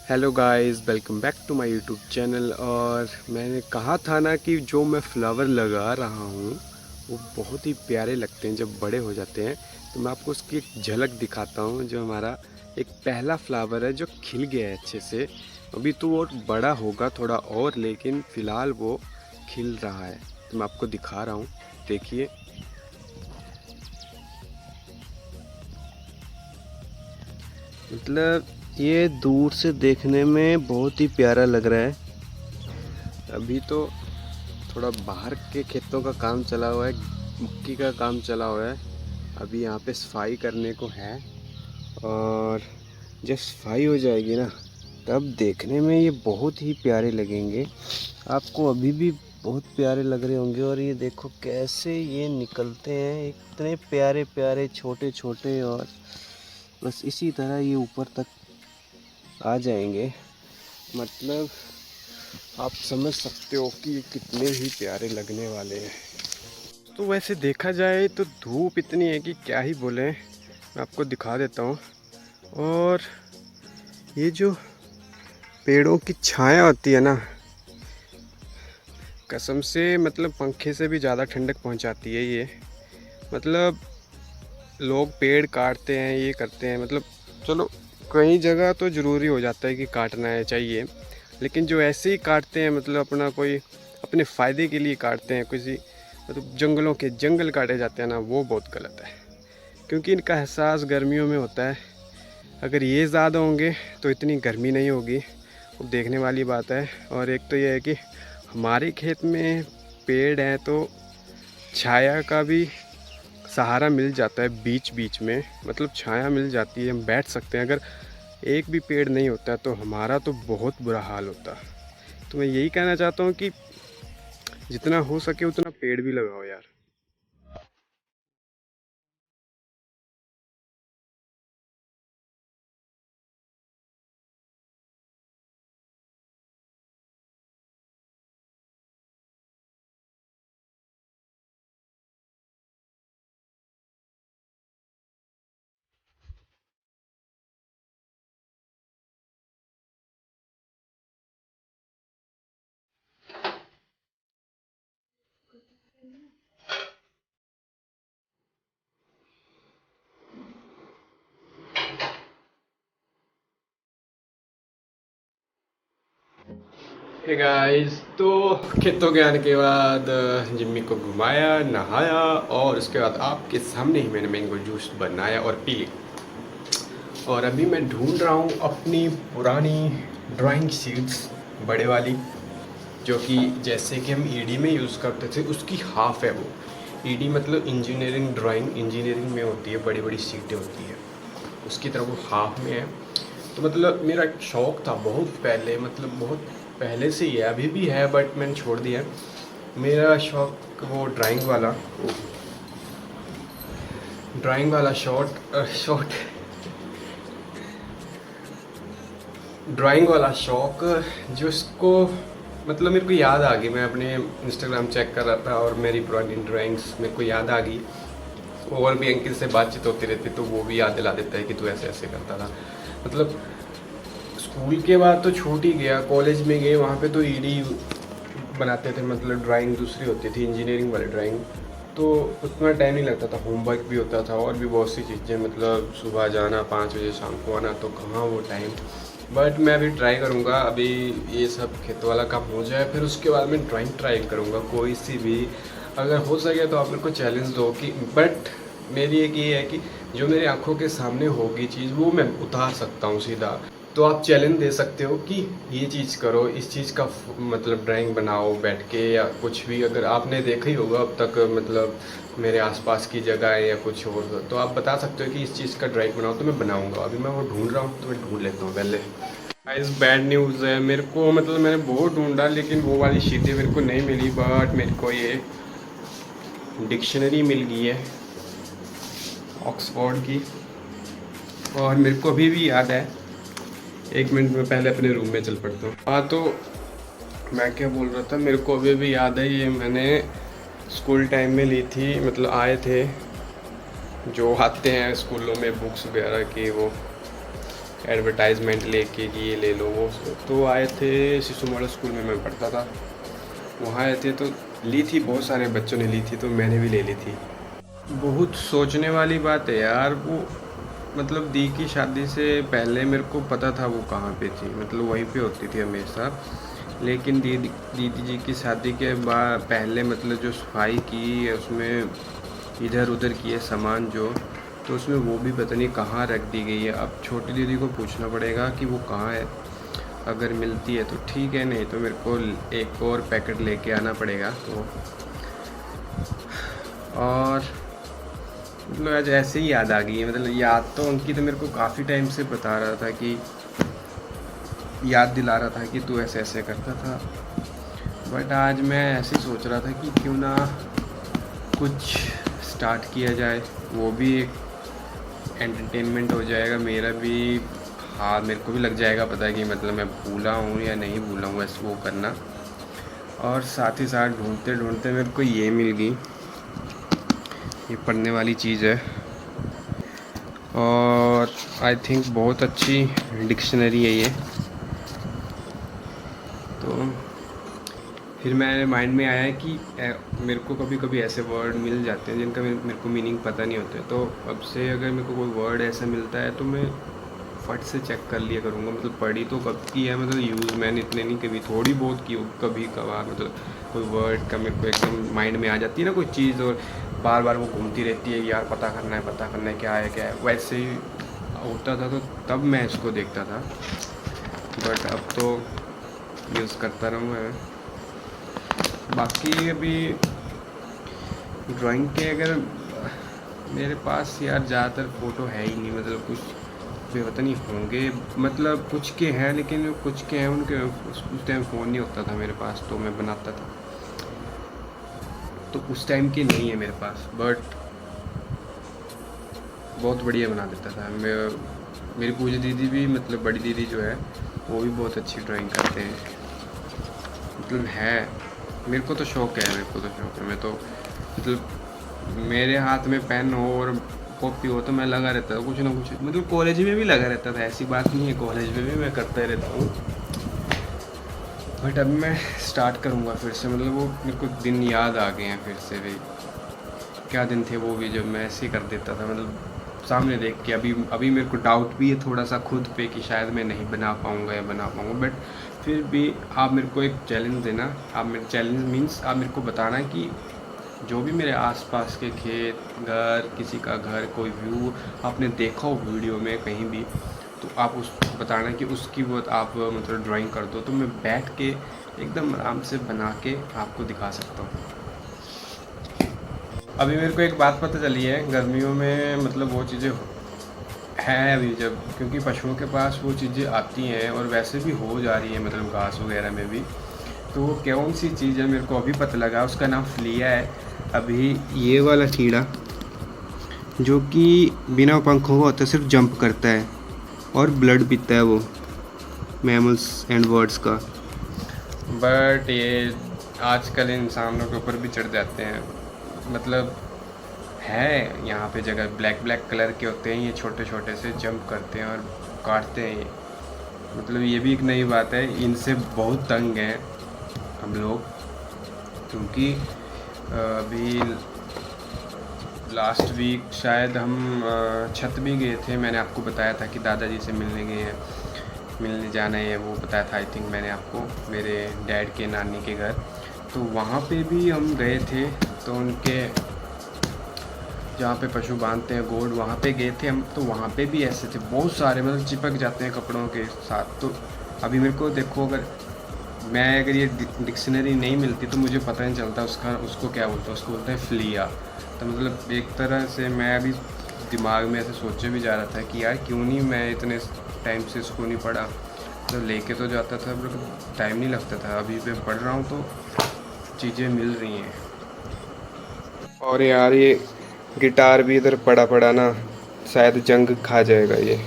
Hello guys, welcome back to my YouTube channel. और मैंने कहा था ना कि जो मैं फ्लावर लगा रहा हूँ वो बहुत ही प्यारे लगते हैं जब बड़े हो जाते हैं। तो मैं आपको उसकी एक झलक दिखाता हूँ। जो हमारा एक पहला फ्लावर है जो खिल गया है अच्छे से। अभी तो वो बड़ा होगा थोड़ा और, लेकिन फ़िलहाल वो खिल रहा है। तो मैं आपको दिखा रहा हूँ, देखिए। मतलब ये दूर से देखने में बहुत ही प्यारा लग रहा है। अभी तो थोड़ा बाहर के खेतों का काम चला हुआ है, मक्की का काम चला हुआ है। अभी यहाँ पे सफाई करने को है, और जब सफाई हो जाएगी ना तब देखने में ये बहुत ही प्यारे लगेंगे। आपको अभी भी बहुत प्यारे लग रहे होंगे। और ये देखो कैसे ये निकलते हैं, इतने प्यारे प्यारे छोटे छोटे। और बस इसी तरह ये ऊपर तक आ जाएंगे। मतलब आप समझ सकते हो कि ये कितने ही प्यारे लगने वाले हैं। तो वैसे देखा जाए तो धूप इतनी है कि क्या ही बोलें। मैं आपको दिखा देता हूँ। और ये जो पेड़ों की छाया होती है ना, कसम से मतलब पंखे से भी ज़्यादा ठंडक पहुँचाती है ये। मतलब लोग पेड़ काटते हैं, ये करते हैं, मतलब चलो कई जगह तो ज़रूरी हो जाता है कि काटना है चाहिए, लेकिन जो ऐसे ही काटते हैं, मतलब अपना कोई अपने फ़ायदे के लिए काटते हैं, किसी मतलब जंगलों के जंगल काटे जाते हैं ना, वो बहुत गलत है। क्योंकि इनका एहसास गर्मियों में होता है। अगर ये ज़्यादा होंगे तो इतनी गर्मी नहीं होगी। वो देखने वाली बात है। और एक तो ये है कि हमारे खेत में पेड़ हैं तो छाया का भी सहारा मिल जाता है बीच बीच में। मतलब छाया मिल जाती है, हम बैठ सकते हैं। अगर एक भी पेड़ नहीं होता तो हमारा तो बहुत बुरा हाल होता। तो मैं यही कहना चाहता हूँ कि जितना हो सके उतना पेड़ भी लगाओ यार। हे गाइस, तो खेतों के आने के बाद जिम्मी को घुमाया, नहाया, और उसके बाद आपके सामने ही मैंने मैंगो जूस बनाया और पी लिया। और अभी मैं ढूंढ रहा हूँ अपनी पुरानी ड्राइंग शीट्स, बड़े वाली, जो कि जैसे कि हम ईडी में यूज़ करते थे उसकी हाफ़ है वो। ईडी मतलब इंजीनियरिंग ड्राइंग, इंजीनियरिंग में होती है, बड़ी बड़ी सीटें होती है, उसकी तरह वो हाफ में है। तो मतलब मेरा एक शौक़ था बहुत पहले, मतलब बहुत पहले से ही है, अभी भी है बट मैंने छोड़ दिया है। मेरा शौक़ वो ड्राइंग वाला शॉर्ट ड्राइंग वाला शौक़, जिसको मतलब मेरे को याद आ गई। मैं अपने इंस्टाग्राम चेक कर रहा था और मेरी पुरानी ड्राइंग्स मेरे को याद आ गई। और भी अंकित से बातचीत होती रहती तो वो भी याद दिला देता है कि तू ऐसे ऐसे करता था। मतलब स्कूल के बाद तो छूट ही गया, कॉलेज में गए वहाँ पे तो ईडी बनाते थे, मतलब ड्राइंग दूसरी होती थी, इंजीनियरिंग वाली ड्राइंग। तो उतना टाइम नहीं लगता था, होमवर्क भी होता था और भी बहुत सी चीज़ें, मतलब सुबह जाना 5 बजे शाम को आना, तो कहाँ वो टाइम। बट मैं अभी ट्राई करूँगा, अभी ये सब खेत वाला काम हो जाए फिर उसके बाद मैं ड्राइंग ट्राई करूँगा कोई सी भी। अगर हो सके तो आप मेरे को चैलेंज दो कि, बट मेरी एक ये है कि जो मेरी आंखों के सामने होगी चीज़ वो मैं उतार सकता हूँ सीधा। तो आप चैलेंज दे सकते हो कि ये चीज़ करो, इस चीज़ का मतलब ड्राइंग बनाओ बैठ के, या कुछ भी अगर आपने देखा ही होगा अब तक, मतलब मेरे आसपास की जगह है या कुछ और, तो आप बता सकते हो कि इस चीज़ का ड्राइंग बनाओ, तो मैं बनाऊंगा। अभी मैं वो ढूंढ रहा हूँ, तो मैं ढूंढ लेता हूँ पहले। गाइस, बैड न्यूज़ है मेरे को, मतलब मैंने बहुत ढूंढा लेकिन वो वाली शीटें मेरे को नहीं मिली। बट मेरे को ये डिक्शनरी मिल गई है ऑक्सफोर्ड की, और मेरे को अभी भी याद है। एक मिनट में पहले अपने रूम में चल पड़ता हूँ। हाँ, तो मैं क्या बोल रहा था, मेरे को अभी भी याद है, ये मैंने स्कूल टाइम में ली थी। मतलब आए थे जो आते हैं स्कूलों में बुक्स वगैरह की, वो एडवर्टाइजमेंट लेके कि ये ले लो वो। तो आए थे शिशु मॉडल स्कूल में मैं पढ़ता था, वहाँ आए थे तो ली थी, बहुत सारे बच्चों ने ली थी तो मैंने भी ले ली थी। बहुत सोचने वाली बात है यार वो, मतलब दी की शादी से पहले मेरे को पता था वो कहाँ पे थी, मतलब वहीं पे होती थी हमेशा। लेकिन दीदी जी की शादी के बाद पहले मतलब जो सफाई की उसमें इधर उधर किए सामान जो, तो उसमें वो भी पता नहीं कहाँ रख दी गई है। अब छोटी दीदी को पूछना पड़ेगा कि वो कहाँ है, अगर मिलती है तो ठीक है, नहीं तो मेरे को एक और पैकेट लेके आना पड़ेगा। तो और मतलब आज ऐसे ही याद आ गई है, मतलब याद तो उनकी तो मेरे को काफ़ी टाइम से बता रहा था कि याद दिला रहा था कि तू ऐसे ऐसे करता था। बट आज मैं ऐसे ही सोच रहा था कि क्यों ना कुछ स्टार्ट किया जाए, वो भी एक एंटरटेनमेंट हो जाएगा मेरा भी। हाँ मेरे को भी लग जाएगा पता है कि मतलब मैं भूला हूँ या नहीं भूला हूँ ऐसे वो करना। और साथ ही साथ ढूंढते ढूंढते मेरे को ये मिल गई, ये पढ़ने वाली चीज़ है और आई थिंक बहुत अच्छी डिक्शनरी है ये। तो फिर मेरे माइंड में आया कि मेरे को कभी कभी ऐसे वर्ड मिल जाते हैं जिनका मेरे को मीनिंग पता नहीं होते, तो अब से अगर मेरे को कोई वर्ड ऐसा मिलता है तो मैं फट से चेक कर लिया करूँगा। मतलब पढ़ी तो कब की है, मतलब यूज़ मैंने इतने नहीं, कभी थोड़ी बहुत की हो कभी कभार, मतलब कोई वर्ड का मेरे को एकदम माइंड में आ जाती है ना कोई चीज़ और बार बार वो घूमती रहती है यार पता करना है क्या है, वैसे ही होता था। तो तब मैं इसको देखता था, बट अब तो यूज़ करता रहूँ मैं। बाकी अभी ड्राइंग के अगर मेरे पास यार ज़्यादातर फ़ोटो है ही नहीं, मतलब कुछ भी पता नहीं होंगे, मतलब कुछ के हैं लेकिन कुछ के हैं उनके उस टाइम फ़ोन नहीं होता था मेरे पास तो मैं बनाता था, तो उस टाइम के नहीं है मेरे पास। बट बहुत बढ़िया बना देता था मैं। मेरी पूजा दीदी भी, मतलब बड़ी दीदी जो है वो भी बहुत अच्छी ड्राइंग करते हैं, मतलब है। मेरे को तो शौक़ है, मैं तो मतलब मेरे हाथ में पेन हो और कॉपी हो तो मैं लगा रहता था कुछ ना कुछ, मतलब कॉलेज में भी लगा रहता था, ऐसी बात नहीं है, कॉलेज में भी मैं करता ही रहता हूँ। बट अब मैं स्टार्ट करूँगा फिर से, मतलब वो मेरे को दिन याद आ गए हैं फिर से भी, क्या दिन थे वो भी जब मैं ऐसे ही कर देता था, मतलब सामने देख के। अभी मेरे को डाउट भी है थोड़ा सा खुद पे कि शायद मैं नहीं बना पाऊँगा या बना पाऊँगा, बट फिर भी आप मेरे को एक चैलेंज देना। आप मेरे चैलेंज मीन्स आप मेरे को बताना कि जो भी मेरे आसपास के खेत, घर, किसी का घर, कोई व्यू आपने देखा हो वीडियो में कहीं भी, तो आप उस बताना कि उसकी वो आप मतलब ड्राइंग कर दो, तो मैं बैठ के एकदम आराम से बना के आपको दिखा सकता हूँ। अभी मेरे को एक बात पता चली है, गर्मियों में मतलब वो चीज़ें हैं अभी, जब क्योंकि पशुओं के पास वो चीज़ें आती हैं और वैसे भी हो जा रही है, मतलब घास वगैरह में भी। तो वो कौन सी चीज़ है मेरे को अभी पता लगा, उसका नाम फ्लिया है। अभी ये वाला कीड़ा जो कि बिना पंखों का होता है, सिर्फ जंप करता है और ब्लड पीता है वो मैमल्स एंड बर्ड्स का। बट ये आजकल इंसानों के ऊपर भी चढ़ जाते हैं, मतलब है यहाँ पे जगह, ब्लैक कलर के होते हैं ये, छोटे छोटे से जंप करते हैं और काटते हैं ये। मतलब ये भी एक नई बात है, इनसे बहुत तंग हैं हम लोग, क्योंकि अभी लास्ट वीक शायद हम छत भी गए थे। मैंने आपको बताया था कि दादाजी से मिलने जाना है, वो बताया था आई थिंक मैंने आपको, मेरे डैड के नानी के घर। तो वहाँ पे भी हम गए थे, तो उनके जहाँ पे पशु बांधते हैं गोड, वहाँ पे गए थे हम। तो वहाँ पे भी ऐसे थे बहुत सारे, मतलब चिपक जाते हैं कपड़ों के साथ। तो अभी मेरे को देखो, अगर ये डिक्शनरी नहीं मिलती तो मुझे पता नहीं चलता उसको क्या बोलते हैं, उसको बोलते हैं फ्लिया। तो मतलब एक तरह से मैं अभी दिमाग में ऐसे सोचे भी जा रहा था कि यार क्यों नहीं मैं इतने टाइम से इसको नहीं पढ़ा, तो लेके तो जाता था बट टाइम नहीं लगता था। अभी मैं पढ़ रहा हूँ तो चीज़ें मिल रही हैं। और यार ये गिटार भी इधर पड़ा ना, शायद जंग खा जाएगा ये।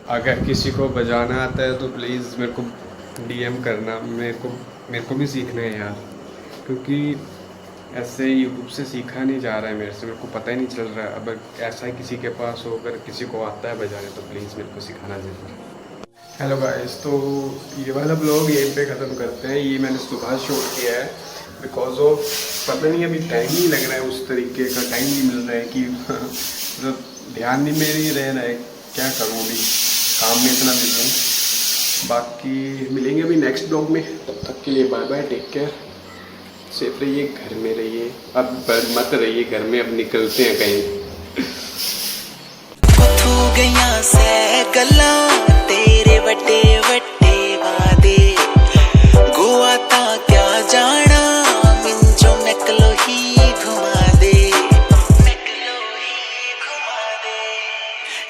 अगर किसी को बजाना आता है तो प्लीज़ मेरे को डीएम करना, मेरे को भी सीखना है यार, क्योंकि ऐसे यूट्यूब से सीखा नहीं जा रहा है मेरे से, मेरे को पता ही नहीं चल रहा है। अगर ऐसा किसी के पास हो, अगर किसी को आता है बजाने तो प्लीज़ मेरे को सिखाना ज़रूर। हेलो गाइस, तो ये वाला ब्लॉग यहीं पे ख़त्म करते हैं। ये मैंने सुबह शूट किया है बिकॉज ऑफ पता नहीं अभी टाइम नहीं लग रहा है, उस तरीके का टाइम नहीं मिल रहा है कि मतलब ध्यान नहीं मेरी रह रहा है, क्या करूँ अभी काम में इतना बिजी हूँ। बाकी मिलेंगे अभी नेक्स्ट ब्लॉग में, तब तक के लिए bye bye, take care, safe रहिए, घर में रहिए, अब मत रहिए घर में, अब निकलते हैं कहीं। गईयां से गल्ला तेरे वड्डे वड्डे वादे, गोवा ता क्या जाना मिंजो मैकलो ही घुमा दे,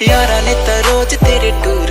यारा ने तो रोज तेरे टूर